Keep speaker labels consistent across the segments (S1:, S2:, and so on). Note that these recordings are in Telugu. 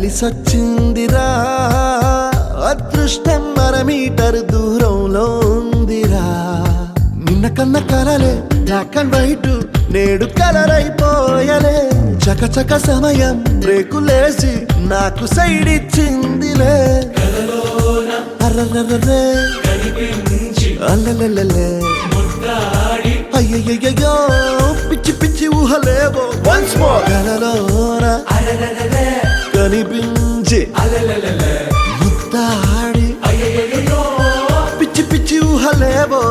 S1: కలిసొచ్చిందిరా అదృష్టం మీటర్ దూరంలో ఉందిరా నిన్న కన్న కలలే బ్లాక్ అండ్ వైట్ నేడు కలర్ అయిపోయలే చకచక సమయం బ్రేకులేసి నాకు సైడ్ ఇచ్చిందిలే అర్రర్రర్రే అల్లలల్లలే అయ్యయ్యో పిచ్చి పిచ్చి ఊహలేవో వన్స్ మోర్ కలలోన కనిపించి ముద్దాడి పిచ్చి పిచ్చి ఊహలేవో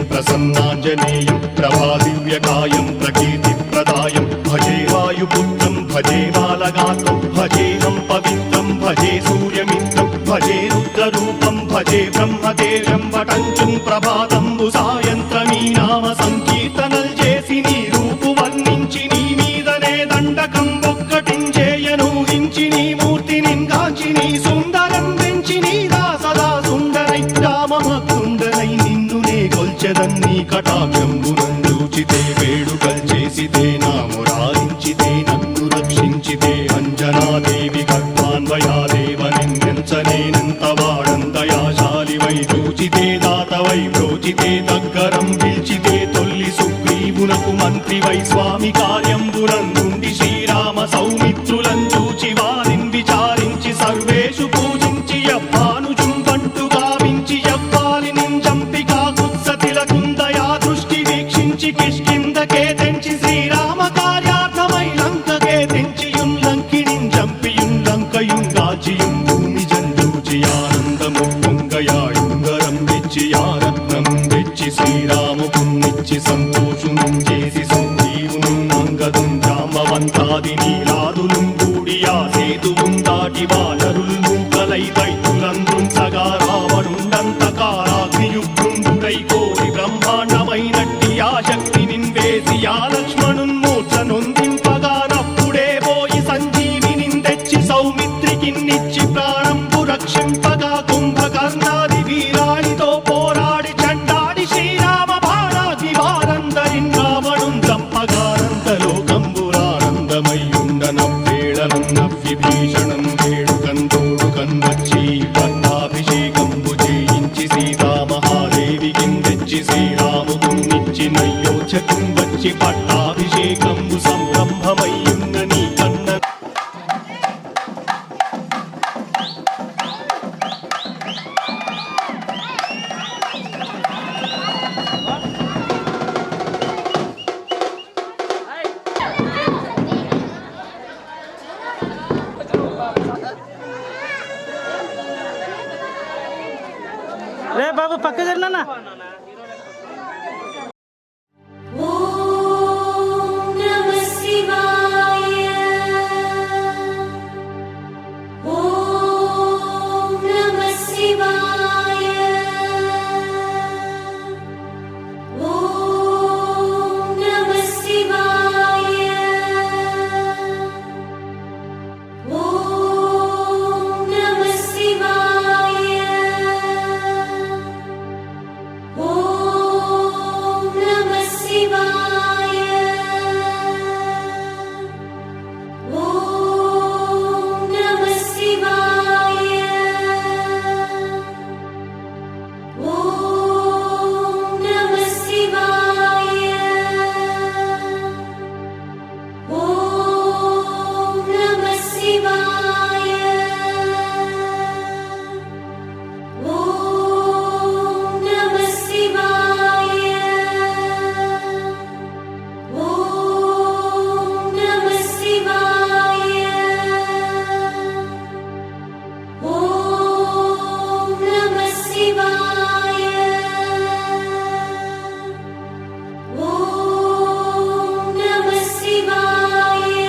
S2: प्रसन्नाञ्जनेयं प्रभादिव्यकायं प्रकीर्तिप्रदायं भजे वायुपुत्रं भजे बालगात्रं भजेऽहं पवित्रं भजे सूर्यमित्रं भजे रुद्ररूपं भजे భజే బ్రహ్మదేవం వటంచుం ప్రభాతంబు సాయంత్రమీ నామ సంకీర్తనల్ చేసి నీ రూపు వర్ణించి నీ మీదనే దండకం ఒక్కటించేయనూహించి నీ మూర్తి నింగాంచి నీ సుందరం వెంచి నీ దాసదా సుందరై రామభక్తుండనై నిన్ను నే కొల్చెదన్నీ కటాక్షంబునందూచితే వేడుకల్ చేసితే నామురారించితే నన్ను రక్షించితే అంజనాదేవి గర్భాన్వయాదేవనిందించనేనంత వాడంతయాశాలి వై చూచితే దాతవై ప్రోచితే దగ్గరం పిలిచితే తొల్లి సుగ్రీవునకు మంత్రి వై స్వామి కార్యంబునందుండి శ్రీరామ సౌమిత్రులం చూచి వారిని విచారించి సర్వేషు పూజించి యవ్వాను చుంబంటు గావించి యవ్వాలి నింజంపి కాకుత్సతిలకుందయా దృష్టి వీక్షించి కిష్కిందకే తెంచి శ్రీరామ కార్యార్థమై లంకకే తెంచియుంలంకిణిం చంపియుంలంకయుంగాచియుం భూమి జంజూచి ఆనందము పొంగయాయుంగరం తెచ్చి ఆరత్నం తెచ్చి శ్రీరాముకున్నిచ్చి సంతోషును చేసి సంజీవును అంగదుం జాంబవంతాది నీలాదులుం కూడి ఆ సేతువుం దాటి వానరుల్ మూకలై దైత్యులందుంచగా రావణుండంతకారాగ్నియుగ్రుండుడై కోరి బ్రహ్మాండమైనట్టి ఆ శక్తి నిన్వేసి ఆ లక్ష్మణున్ మూర్ఛ నొందింపగా నప్పుడే పోయి సంజీవినిన్ తెచ్చి సౌమిత్రికిన్నిచ్చి ప్రాణంబు రక్షింపగా కుంభకర్ణాది వీరాళితో పోరాడి చండాడి శ్రీరామ బాణాది వారందరిన్ రావణున్ చంపగానందలోకంబురానందమయ్యుండనవ్వేళనన్నవ్విభీషణం వేడుకందోడుకన్ వచ్చి పట్టాభిషేకంబు చేయించి సీతామహాదేవికిన్ తెచ్చి శ్రీరాముకున్నిచ్చి నయ్యోచకుం వచ్చి పట్టాభిషేకంబు సంరంభమయ్యున్న నీ కన్న
S3: రే బాబు పక్క జరినా
S4: ఓం నమః శివాయ ఓం నమః శివాయ ఓం నమః శివాయ ఓం నమః శివాయ ఓం నమః శివాయ ఓం నమః శివాయ ఓం నమః శివాయ ఓం నమః శివాయ ఓం నమః శివాయ ఓం నమః శివాయ ఓం నమః శివాయ ఓం నమః శివాయ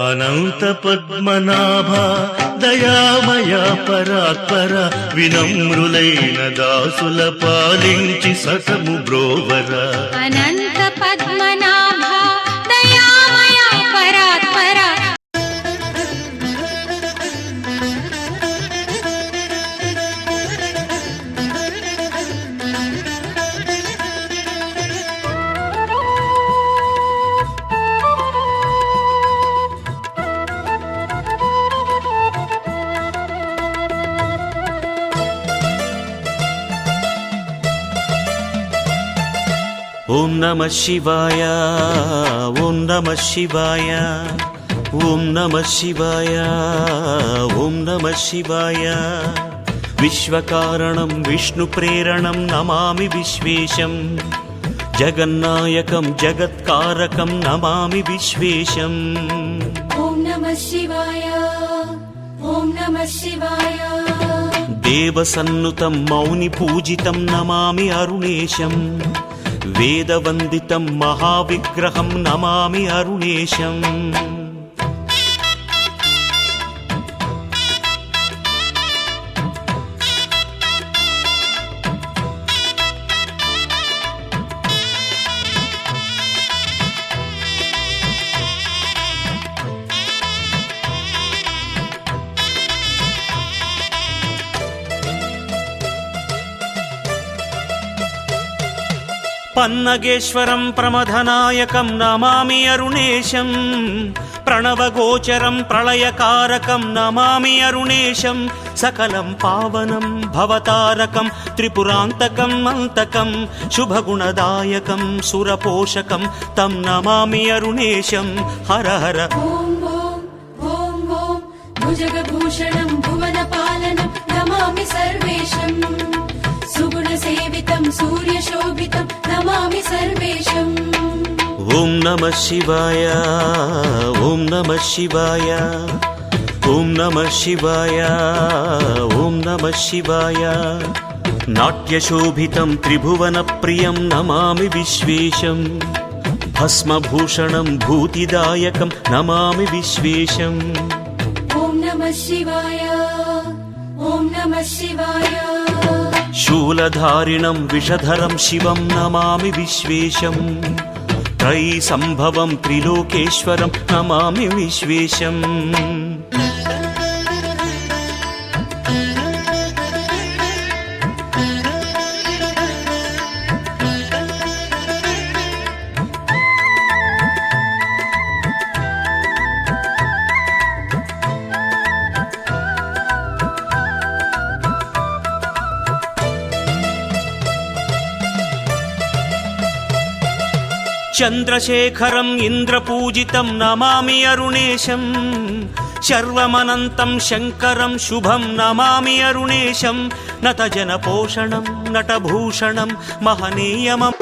S5: అనంత పద్మనాభ దయామయ పరాత్పర వినమ్రులైన దాసుల పాలించి సతము బ్రోవర
S4: అనంత పద్మనాభ దయామయ పరాత్పర
S6: ఓం నమః శివాయ ఓం నమః శివాయ ఓం నమః శివాయ ఓం నమః శివాయ విశ్వకారణం విష్ణు ప్రేరణం నమామి విశ్వేశం జగన్నాయకం జగత్కారకం నమామి విశ్వేశం
S4: ॐ नमः शिवाय ॐ नमः शिवाय
S6: దేవసన్నుతం మౌని పూజితం నమామి అరుణేశం వేదవందితం మహావిగ్రహం నమామి అరుణేశం పన్నగేశ్వరం ప్రమథనాయకం నమామి అరుణేశం ప్రణవగోచరం ప్రళయకారకం నమామి అరుణేశం సకలం పావనం భవతారకం త్రిపురాంతకం మంతకం శుభగుణదాయకం సురపోషకం తం నమామి అరుణేశం హర హర
S4: ॐ ॐ ॐ भुजगभूषणं भुवनपालनं नमामि सर्वेशम् सुगुणसेवितं सूर्यशोभितं नमामि सर्वेशम्
S6: ఓం నమః శివాయ ఓం నమః శివాయ ఓం నమః శివాయ ఓం నమః శివాయ నాట్యశోభితం త్రిభువన ప్రియం నమామి విశ్వేశం భస్మభూషణం భూతిదాయకం నమామి విశ్వేశం
S4: ॐ नमः शिवाय ॐ नमः शिवाय
S6: శూలధారిణం విషధరం శివం నమామి విశ్వేశం త్రైసంభవం త్రిలోకేశ్వరం నమామి విశ్వేశం చంద్రశేఖరం ఇంద్రపూజితం నమామి అరుణేశం శర్వమనంతం శంకరం శుభం నమామి అరుణేశం నతజనపోషణం నటభూషణం మహనీయమం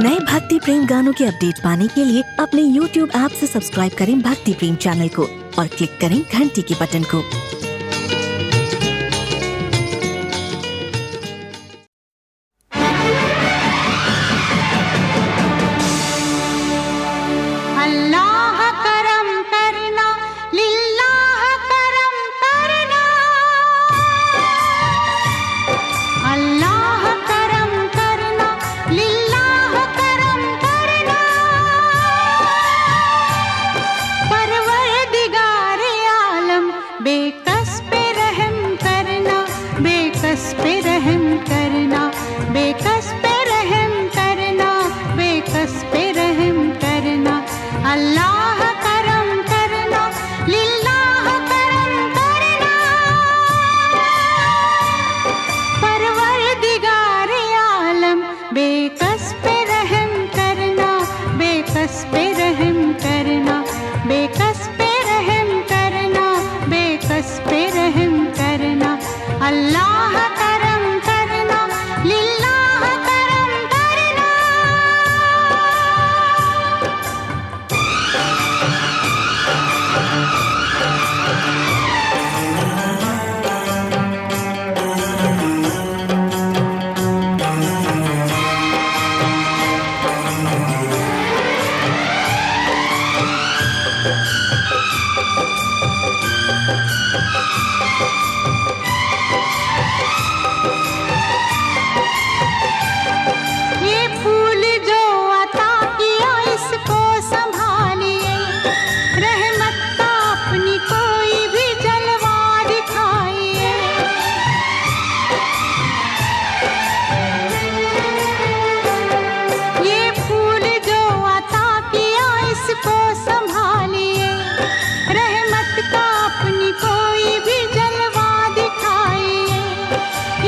S7: नए भक्ति प्रेम गानों के अपडेट पाने के लिए अपने YouTube ऐप से सब्सक्राइब करें भक्ति प्रेम चैनल को और क्लिक करें घंटी के बटन को।
S4: अल्लाह करम करना लिल्लाह करम करना अल्लाह करम करना लिल्लाह करम करना परवरदिगारे आलम बेकस पे रहम करना बेकस पे रहम करना बेकस पे रहम करना बेकस पे रहम करना अल्लाह करम करना लिल्लाह करम करना परवरदिगारे आलम बेकस पे रहम करना बेकस पे रहम करना बेकस पे रहम करना बेकस पे रहम करना अल्लाह करम करना लिल्लाह करम करना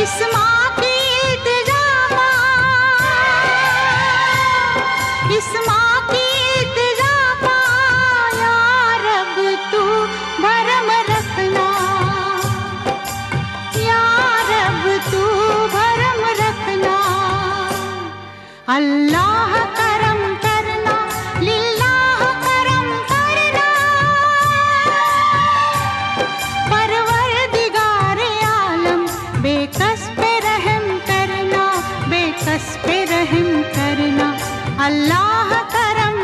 S4: इस माँ की इल्तिजा इस माँ की इल्तिजा या रब तू भरम रखना या रब तू भरम रखना अल्लाह करम करना लिल्लाह करम करना परवरदिगारे आलम बेकस पे रहम करना बेकस पे रहम करना अल्लाह करम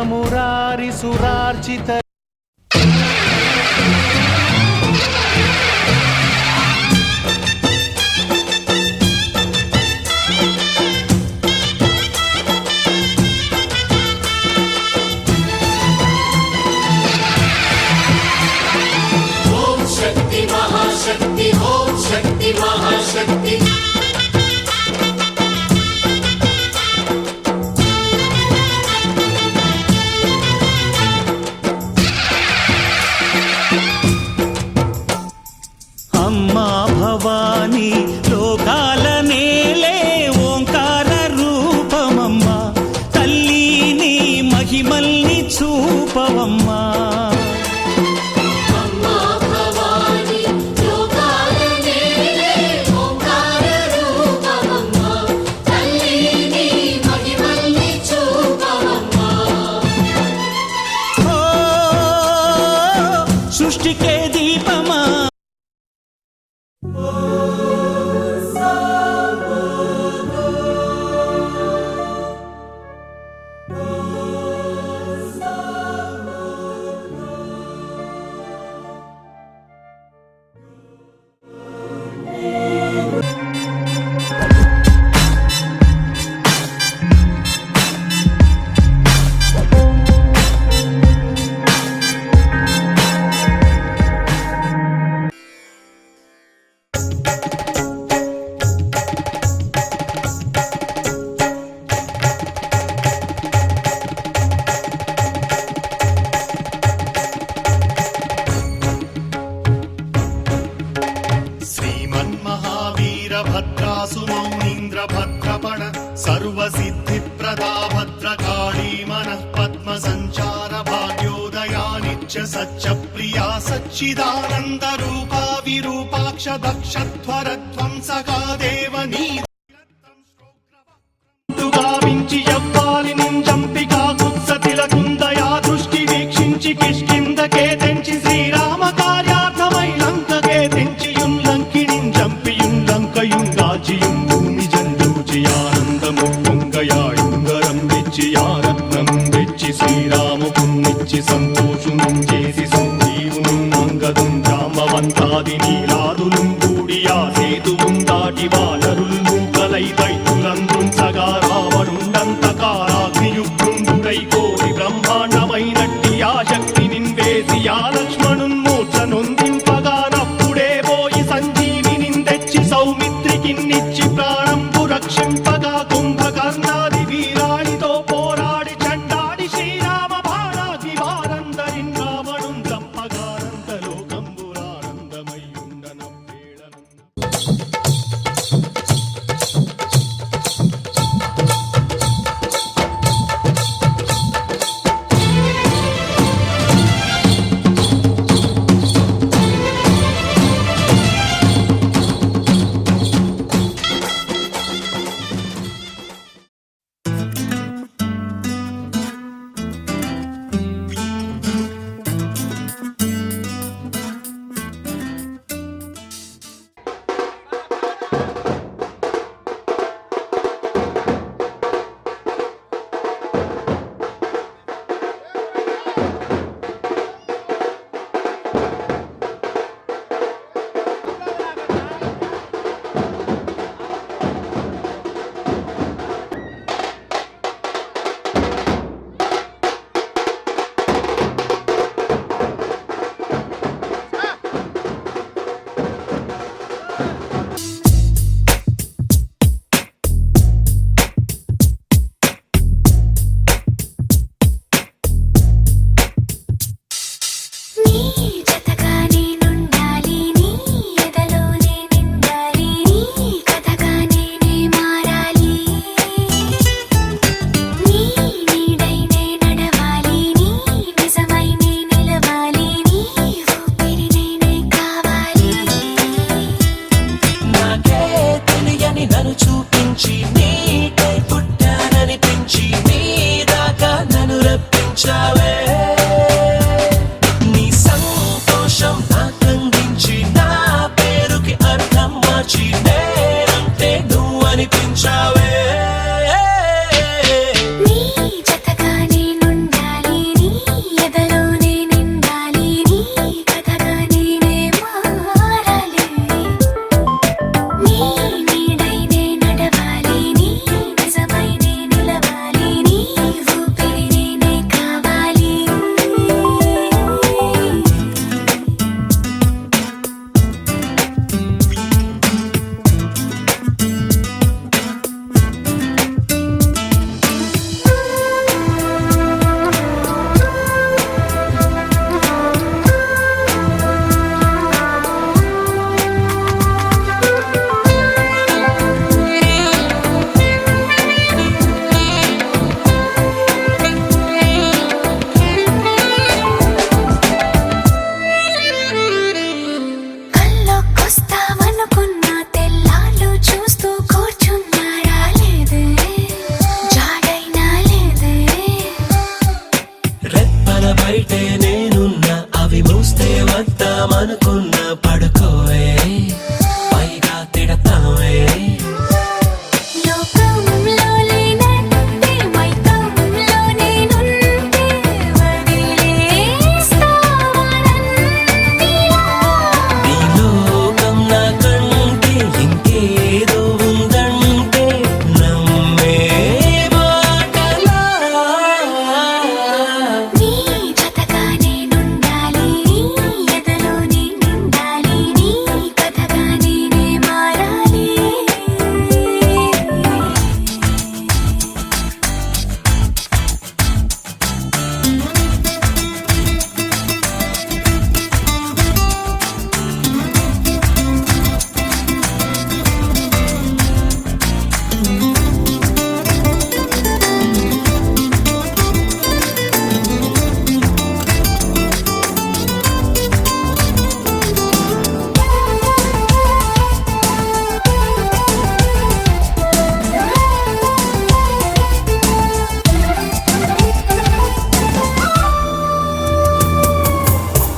S8: మురారి సురార్చిత
S6: అమ్మా భవానీ లోకాల నేలే ఓంకార రూపమమ్మా తల్లిని మహిమల్ని చూపవమ్మా సృష్టికే దీపమా
S2: శ్రీమన్మహావీరభద్రాసు మౌనీంద్రభద్రపణ సర్వసిద్ధిప్రదా భద్రకాళీ మనః పద్మ సంచార భాగ్యోదయానిత్య సత్యప్రియా సచ్చిదానంద రూపా విరూపాక్ష దక్షధ్వరధ్వంసగా దేవనీ గావించి యవ్వాలి నింజంపికా కుత్సతిలకుందయా దృష్టి వీక్షించి కిష్కిందకే తెంచి శ్రీరామ కార్యార్థమై లంకకే తెంచి యుంలంకిణిం చంపియుం లంకయుం రాజియుం భూమి జండూచి ఆనందము పొంగయాయుంగరం తెచ్చి ఆరత్నం తెచ్చి శ్రీరాముకున్నిచ్చి సంతోషును చేసి సంజీవును అంగదుం జాంబవంతాది నీలాదులు కూడి ఆ సేతువుం దాటి వానరుల్ మూకలై దైతులందుంచగా రావణుండంతకారాగ్నియుగ్రుండుడై కోరి బ్రహ్మాండమైనట్టి ఆ శక్తి నిన్వేసి ఆ లక్ష్మణున్మూర్ఛ నొందింపగా నప్పుడే పోయి సంజీవినిందెచ్చి సౌమిత్రికిన్నిచ్చి ప్రాణంబు రక్షింపగా కుంభకర్ణాది వీరాడితో పోరాడి చండాడి శ్రీరామ బాణాది వారందరిన్ రావణుం చంపగానంద లోకంబురానందమై ఉండ
S9: రెప్పల బయటే నేనున్నా అవి మూస్తే వద్దామనుకున్నా పడుకోవే పైగా తిడతావే నీ లోకం నాకంటే ఇంకేదో ఉందంటే నమ్మే మాటలా
S4: నీ జతగా నేనుండాలి నీ ఎదలో నిండాలి నీ కథగా నేనే మారాలి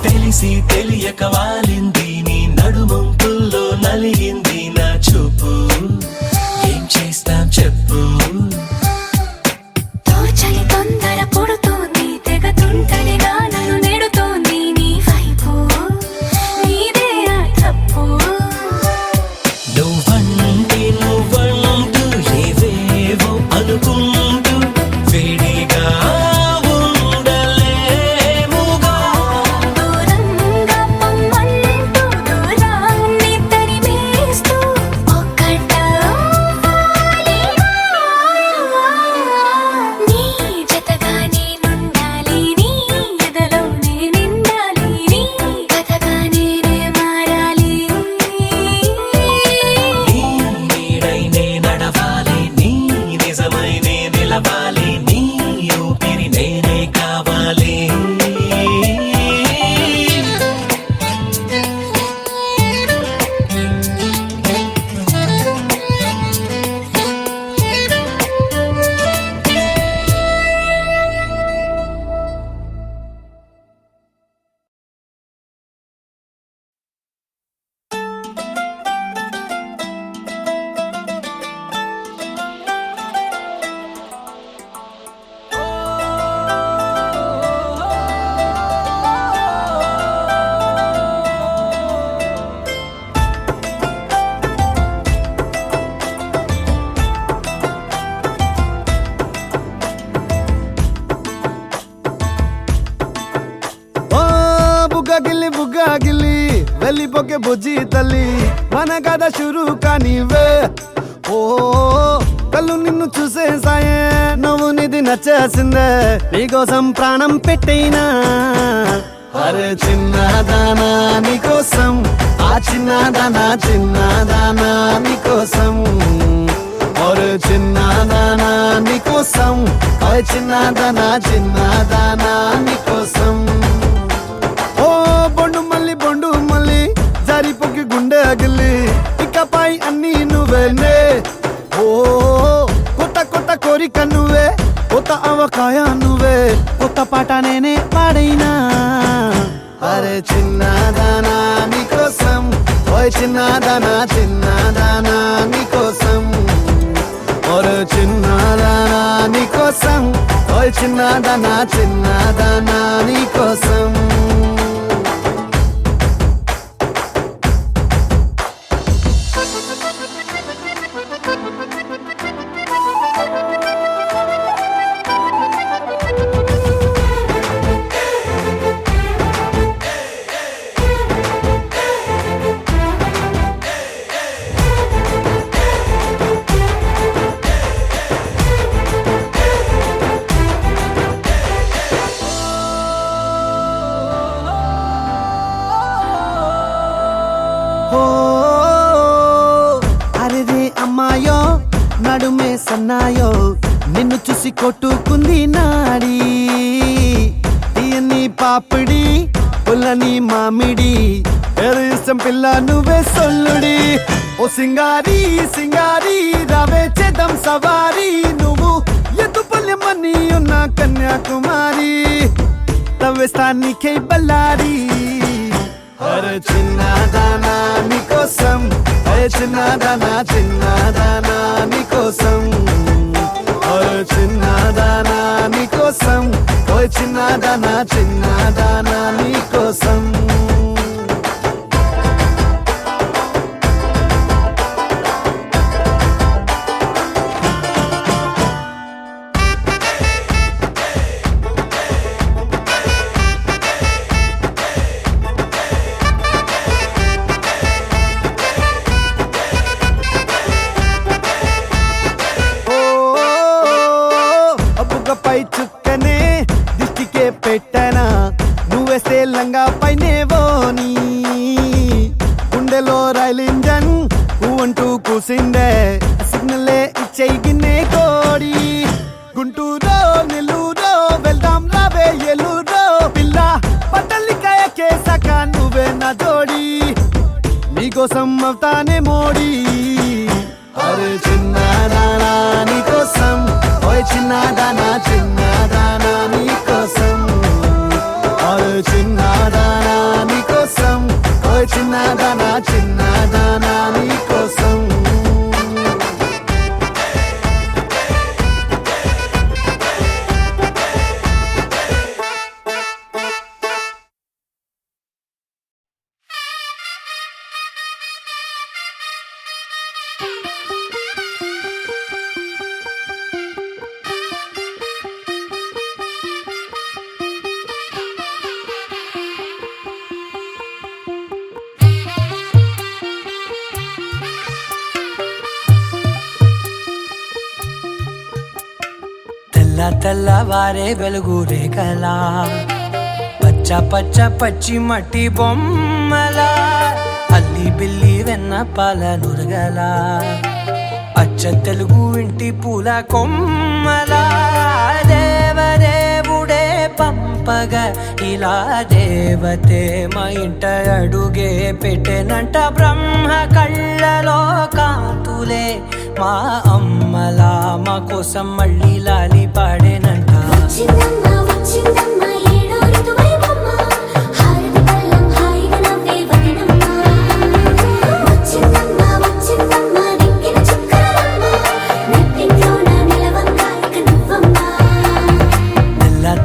S9: తెలిసి తెలియక వాలింది నీ నడుమంపుల్లో నలిగింది నా చూపు ఏం చేస్తాం చెప్పు
S4: తోచని తొందర పుడుతోంది తెగ తుంటరిగా నన్ను నెడుతోంది నీ వైపు నీదే ఆ తప్పు
S9: నువ్వంటూ ఏవేవో అనుకుంటూ వేడిగా ఉండలేముగా
S4: దూరంగా పొమ్మంటూ దూరాన్ని తరిమేస్తూ ఒక్కటవ్వాలి నీ జతగా నేనుండాలి నీ ఎదలో నిండాలి నీ కథగా నేనే మారాలి
S9: నీ నీడైనే నడవాలి నీ నిజమైనే నిలవాలి నీ ఊపిరి నేనే కావాలి
S1: ఓ బుగ్గాగిల్లి వెళ్ళిపోకే బుజ్జి తల్లి మన కథ షురు కానివే ఓ కళ్ళు నిన్ను చూసేసాయే నువ్వు నిధి నచ్చేసిందే నీకోసం ప్రాణం పెట్టైనా అరే చిన్నదానా నీకోసం ఆ చిన్నదానా నీకోసం ఒరే చిన్నదానా నీకోసం ఓయ్ చిన్నదానా నీకోసం ఓ బొండు మళ్ళీ జారిపోకి గుండె అగిలి ఇకపై అన్ని నువ్వేనే ఓ కొత్త కోరిక నువ్వే కొత్త అవకాయ నువ్వే కొత్త పాట నేనే పాడైనా అరే చిన్నదానా నీకోసం ఓయ్ చిన్నదానా నీకోసం ఒరే చిన్నదానా నీకోసం ఓయ్ చిన్నదానా నీకోసం నడుమే సన్నాయో నిన్ను చూసి కొట్టుకుంది నాడి తీయని పాపిడి పుల్లని మామిడి ఏదో ఇష్టం పిల్ల నువ్వే సొల్లుడి ఓ సింగారి సింగారి రావే చేద్దాం సవారి నువ్వు ఎద్దు పల్లెమని ఉన్న కన్యాకుమారి తవ్వేస్తానికై బల్లారి అరే చిన్నదానా నీకోసం అరే చిన్నదానా చిన్నదానా నీకోసం అరే చిన్నదానా నీకోసం ఓయ్ చిన్నదానా చిన్నదానా నీకోసం పై చుక్కనే దిష్టికే పెట్టనా నువ్వేస్తే లంగా పైనేవోని గుండెలో రైల్ ఇంజన్ అంటూ కూసిందే సిగ్నలే ఇచ్చే గిన్నె కోడి గుంటూరో నెల్లూరో వెళ్దాం రావే ఎల్లూరో పిల్ల పట్టలికాయ కేసాక నువ్వే నా జోడి నీకోసం అవుతానే మోడీ అరే చిన్నదానా నీకోసం ఓయ్ చిన్నదానా చిన్నదానా నీకోసం అరే చిన్నదానా నీకోసం ఓయ్ చిన్నదానా చిన్నదానా నీకోసం
S9: తెల్లవారే వెలుగు రేఖలా పచ్చ పచ్చ పచ్చి మట్టి బొమ్మలా అల్లి బిల్లి వెన్న పాల నురగలా అచ్చ తెలుగు ఇంటి పూల కొమ్మలా దేవదేవుడే పంపగా ఇలా దేవతే మా ఇంట అడుగే పెట్టెనంట బ్రహ్మ కళ్ళలో కాంతులే మా అమ్మలా మా కోసం మళ్ళీ లాలి పాడేనంట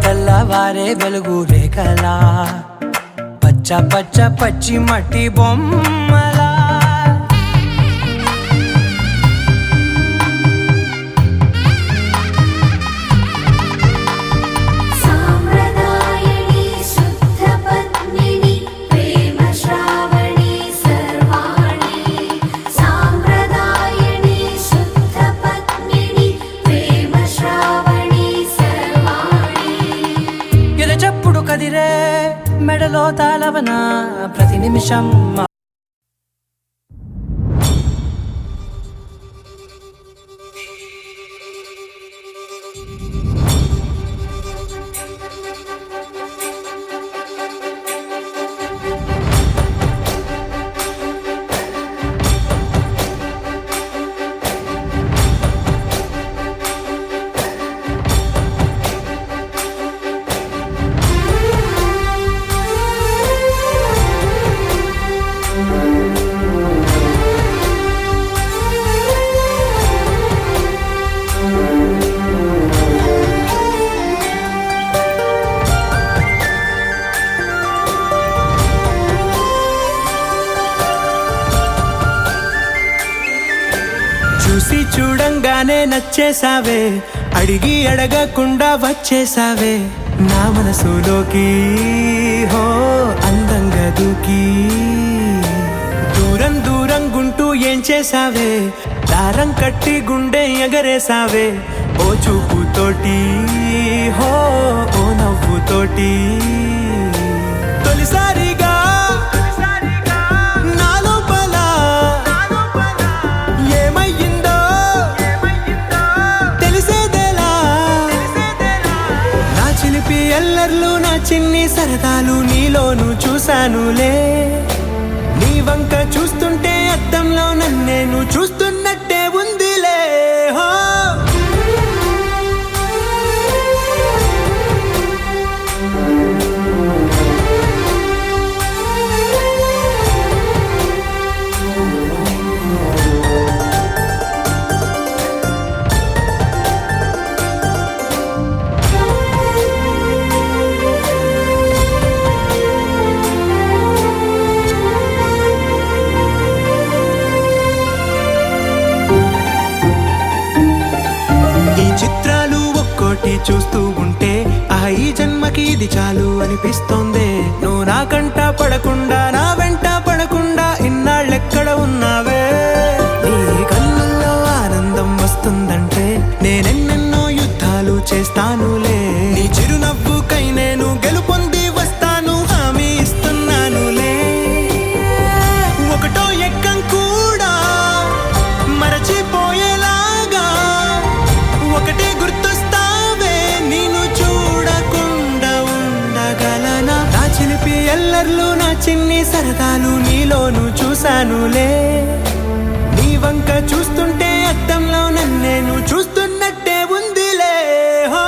S9: తెల్లవారే వెలుగు రేఖలా పచ్చ పచ్చ పచ్చి మట్టి బొమ్మలా కదిరే మెడలో తాళవన ప్రతి నిమిషం చూసి చూడంగానే నచ్చేసావే అడిగి అడగకుండా వచ్చేసావే నా మనసులోకి హో అందంగా దూకి దూరం దూరం గుంటూ ఏం చేసావే దారం కట్టి గుండె ఎగరేసావే ఓ చూపుతోటి హో ఓ నవ్వుతోటి తొలిసారిగా ఎల్లర్లు నా చిన్ని సరదాలు నీలోను చూశానులే నీ వంక చూస్తుంటే అద్దంలో నన్నేను చూస్తున్నట్టే ఉందిలే హో చాలు అనిపిస్తోందే. నువ్వు నాకంట పడకుండా నా వెంట పడకుండా ఇన్నాళ్ళెక్కడ ఉన్నావే. నీ కళ్ళల్లో ఆనందం వస్తుందంటే నేనెన్నెన్నో యుద్ధాలు చేస్తానులే. నీ చిరునవ్వుకై నేను గెలుపొంది వస్తాను, హామీ ఇస్తున్నానులే. ఒకటో ఎక్కం కూడా మరచిపోయేలాగా ఒకటే గుర్తొస్తావే. నేను చూడకుండా ఉండగలనా? నా చిలిపి ఎల్లర్లు నా చిన్ని సరదాలు నీలోను చూశానులే. నీ వంక చూస్తుంటే అద్దంలో నన్నేను చూస్తున్నట్టే ఉందిలే. హో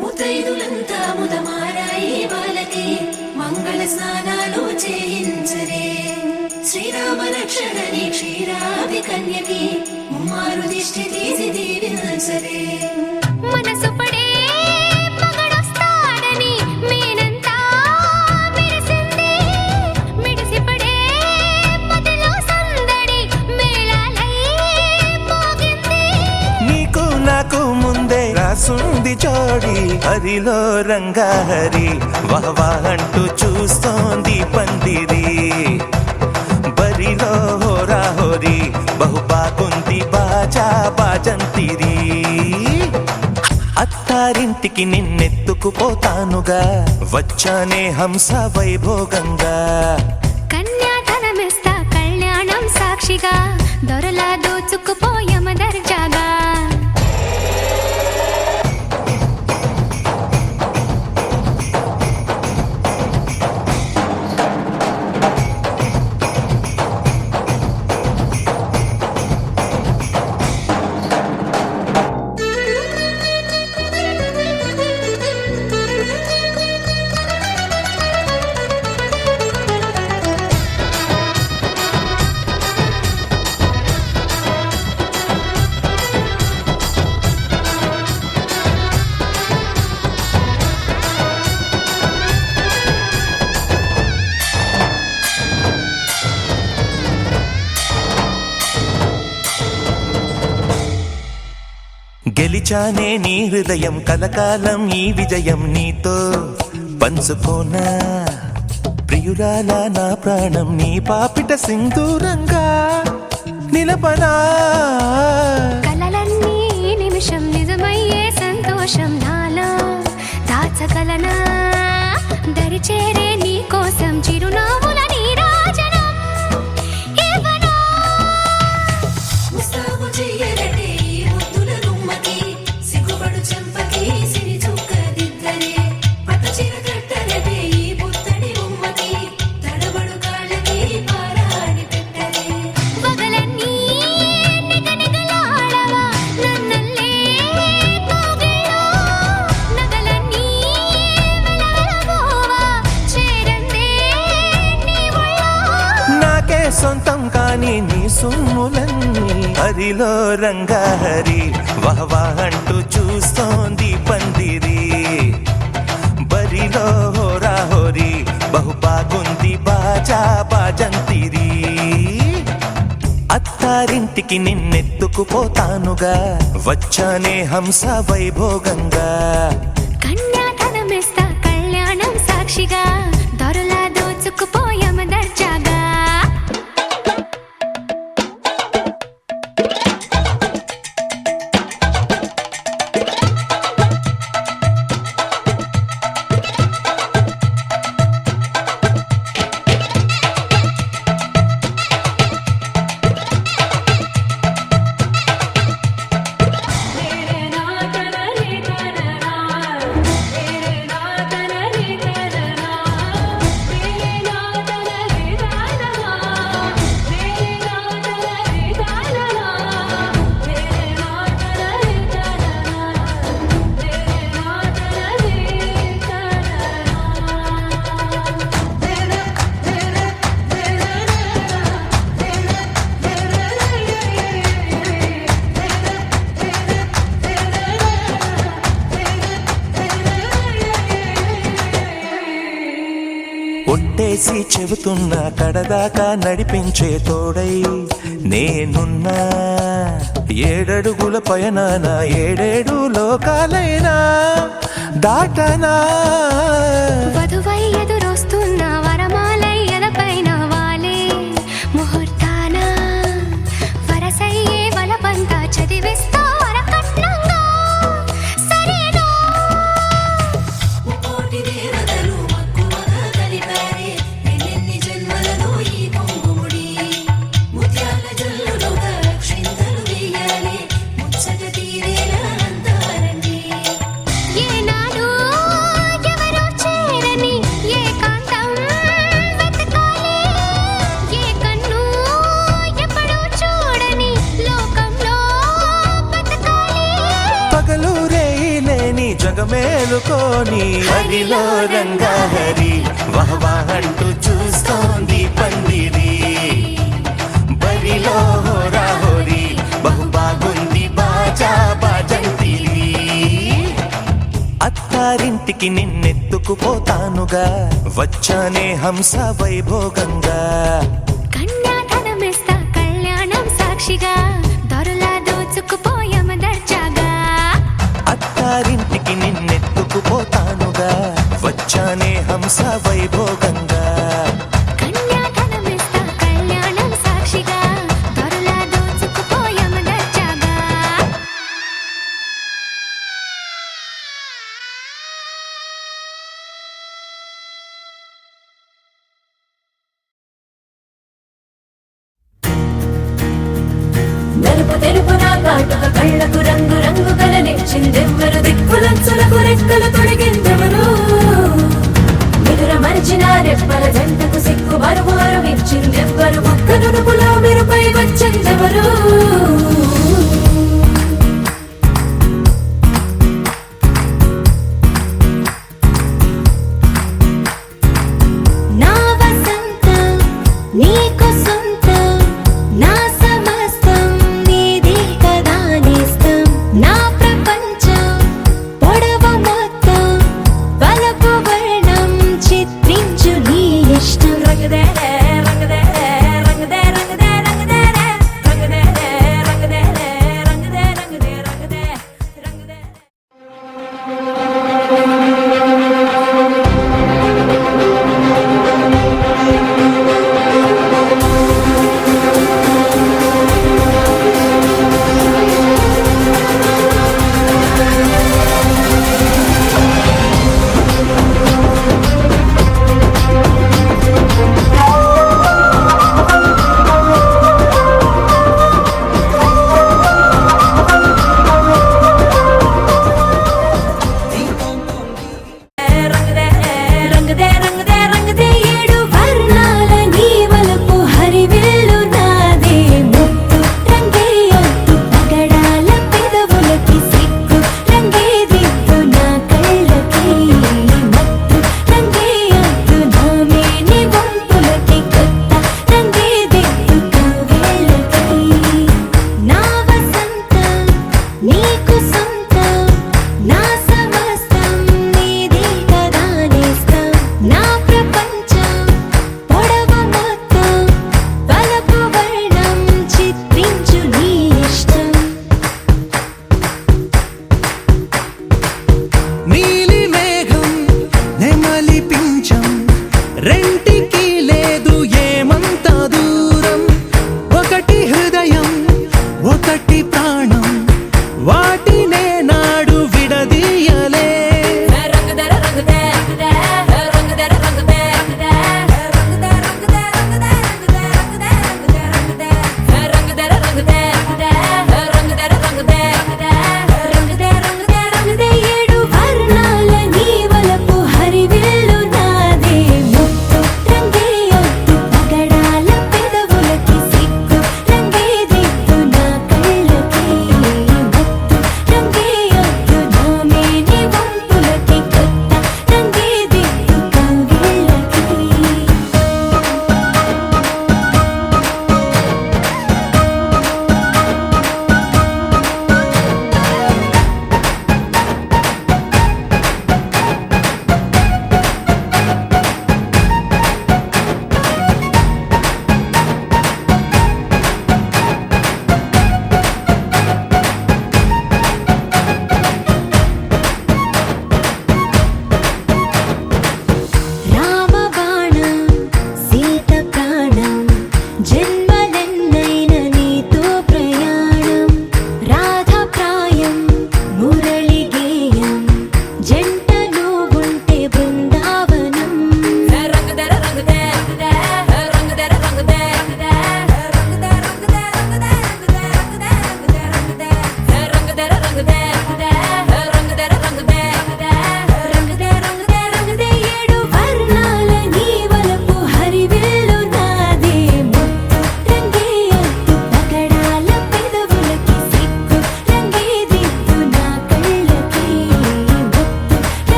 S4: ముతైదులంతా ముదమారాయి బాలకి మంగళ స్నానాలు చేయించరే. శ్రీరామ రక్షణని క్షీరాది కన్యకి ముమ్మారు దిష్టి తీసి దీవించరే. మనసు పడే మగడొస్తాడని మేనంతా మెరిసింది. మిడిసి పడే పతిలో సందడి మేళాలై మోగింది.
S8: నీకు నాకు ముందే రాసుంది జోడి, హరిలో రంగాహరి వహవా అంటూ చూస్తోంది పందిరి. బరిలో హోరా హోరి బహు బాగుంది బాజా బాజంతిరి. అత్తారింటికి నిన్నెత్తుకుపోతానుగా, వచ్చానే హంస వైభోగంగా.
S4: కన్యాధనమిస్తా కళ్యాణం సాక్షిగా, దొరలా దోచుకుపోయమ దర్జాగా.
S8: గెలిచానే నీ హృదయం కలకాలం ఈ విజయం నీతో పంచుకోనా. ప్రియురాలా నా ప్రాణం నీ పాపిట సింధూరంగా నిలపనా.
S4: కలలన్నీ నిమిషం నిజమయ్యే సంతోషం నాలో దాచగలనా. దరిచేరే నీ కోసం చిరునవ్వుల నీరాజనం ఇవ్వనా. ముస్తాబు చెయ్యరటే ఈ ముద్దుల గుమ్మకి, సిగ్గుపడు చెంపకి సిరి చుక్క దిద్దరే. పట్టు చీర కట్టరటే ఈ బుత్తడి బొమ్మకి, తడబడు కాళ్ళకి పారాని పెట్టరే. వగలన్నీ నిగనిగలాడవా నన్నల్లే కోగిలో. నగలన్నీ వెలవెలబోవా చేరందే నీ ఒళ్ళో.
S8: నాకే సొంతం కాని నీ సొమ్ములన్నీ, హరిలో రంగాహరి వహవా అంటూ చూస్తోంది పందిరి. బరిలో హోరా హోరి బహు బాగుంది బాజా బాజంతిరి. అత్తారింటికి నిన్నెత్తుకుపోతానుగా, వచ్చానే హంస వైభోగంగా.
S4: కన్యాధనమిస్తా కళ్యాణం సాక్షిగా, దొరలా దోచుకుపోయమ దర్జాగా.
S8: చేసి చెబుతున్నా కడదాకా నడిపించే తోడై నేనున్నా 7 అడుగుల పైన 7 లోకాలైనా దాటనా
S4: వధువై ఎదురొస్తున్న వరమాలై ఎదపైన వాలే ముహూర్తాన వరసయ్యే వలపంతా చదివిస్తా వరకట్నంగా సరేనా కోటి దేవతలు మక్కువగా కలిపారే ఎన్నెన్ని జన్మలలో ఈ పొంగుముడి ముత్యాల జల్లులుగా క్షింతలు వేయాలి ముచ్చట తీరేలా అంతారండి ఏనాడు ఎవరో చేరని ఏకాంతం వెతకాలి ఏ కన్ను ఎప్పుడూ చూడని లోకంలో బతకాలి
S8: పగలు రేయిలేని జగమేలుకోని హరిలో రంగా హరి వహవా అంటూ చూస్తోంది పందిరి బరిలో హోరా హోరి బహు బాగుంది బాజా బాజంతిరి అత్తారింటికి నిన్నెత్తుకుపోతానుగా వచ్చానే హంస వైభోగంగా
S4: కన్యాధనమిస్తా కళ్యాణం సాక్షిగా దొరలా దోచుకుపోయామ దర్జాగా
S8: అత్తారింటికి నిన్నెత్తుకుపోతానుగా వచ్చానే హంస వైభోగంగా
S4: కన్యాధనమిస్తా కళ్యాణం సాక్షిగా దొరలా దోచుకుపోయామ దర్జాగా
S10: నలుపు తెలుపున కాటుక కళ్ళకు రంగు రంగు కలనిచ్చిందెవ్వరు దిక్కులంచులకు రెక్కలు తొడిగిందెవరు నిదుర మరిచి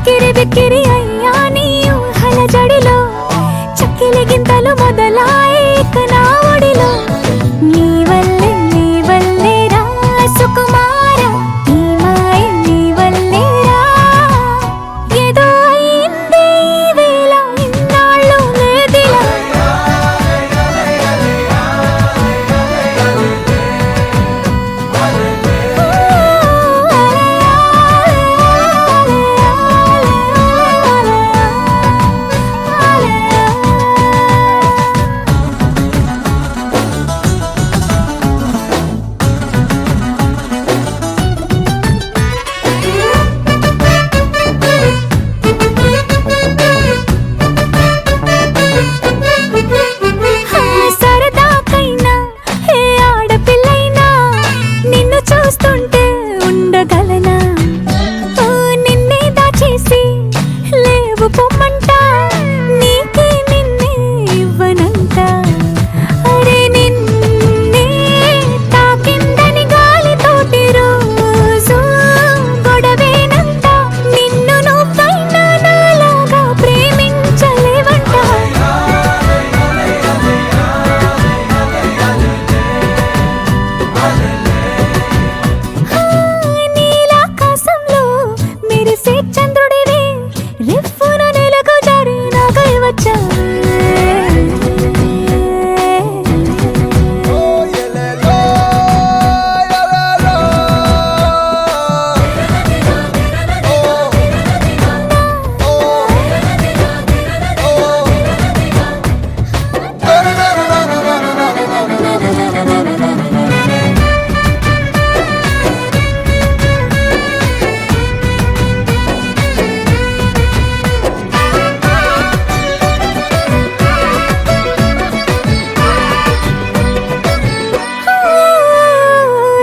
S10: ఉక్కిరి బిక్కిరి అయ్యా నీ ఊహల జడిలో చక్కిలి గింతలు మొదలాయి నా ఒడిలో నీ వల్లే రా సుకుమార నీ మాయ నీ వల్లే రా ఏదో అయింది ఈ వేళ ఇన్నాళ్ళు లేదిలా సరదాకైనా ఏ ఆడపిల్లైనా నిన్ను చూస్తుంటే ఉండగలనా ఓ నిన్నే దాచేసి లేవు పొమ్మంట నీకే నిన్నే ఇవ్వనంట అరే నిన్నే తాకిందని గాలితోటి రోజు గొడవేనంట నిన్ను నువ్వైనా నాలాగా ప్రేమించలేవంట నీలాకాశంలో మెరిసే చంద్రుడివి రిఫ్ఫున నెలకు జారి నాకై వచ్చావే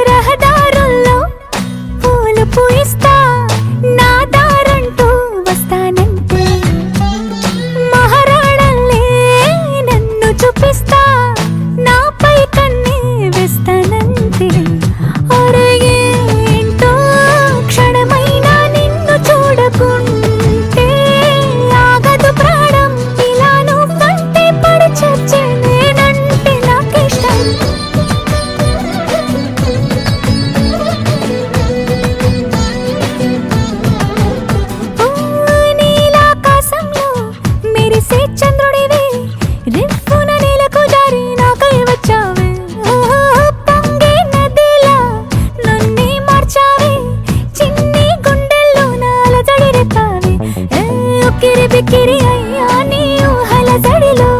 S10: రహదారుల్లో పూలు పూయిస్తా నా దారంటూ వస్తానంటే మహారాణల్లే నన్ను చూపిస్తా నాపై కన్నే వేస్తానంతే అరే ఏంటో క్షణమైనా నిన్ను చూడకుంటే ఆగదు ప్రాణం ఇలా నువ్వంటే పడి చచ్చే నేనంటే నాకిష్టం ఓ నీలాకాశంలో మెరిసే చంద్రుడివి రిఫ్ఫున నెలకు జారి నాకై వచ్చావే ఓ పొంగే నదిలా నన్నే మార్చావే చిన్ని గుండెల్లో నాలజడి రేపావే ఉక్కిరి బిక్కిరి అయ్యా నీ ఊహల జడిలో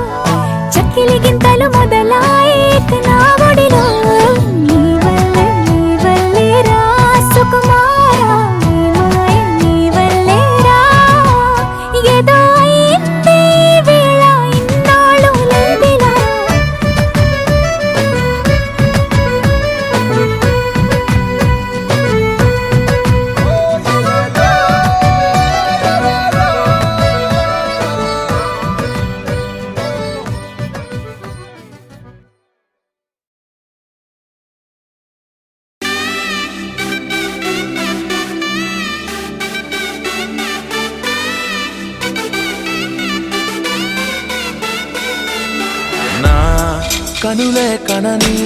S10: చక్కిలి గింతలు మొదలాయి నా ఒడిలో నీ వల్లే రా సుకుమార నీ మాయ నీ వల్లే రా ఏదో అయింది ఈ వేళ ఇన్నాళ్ళు లేదిలా
S8: నా కనులే కనని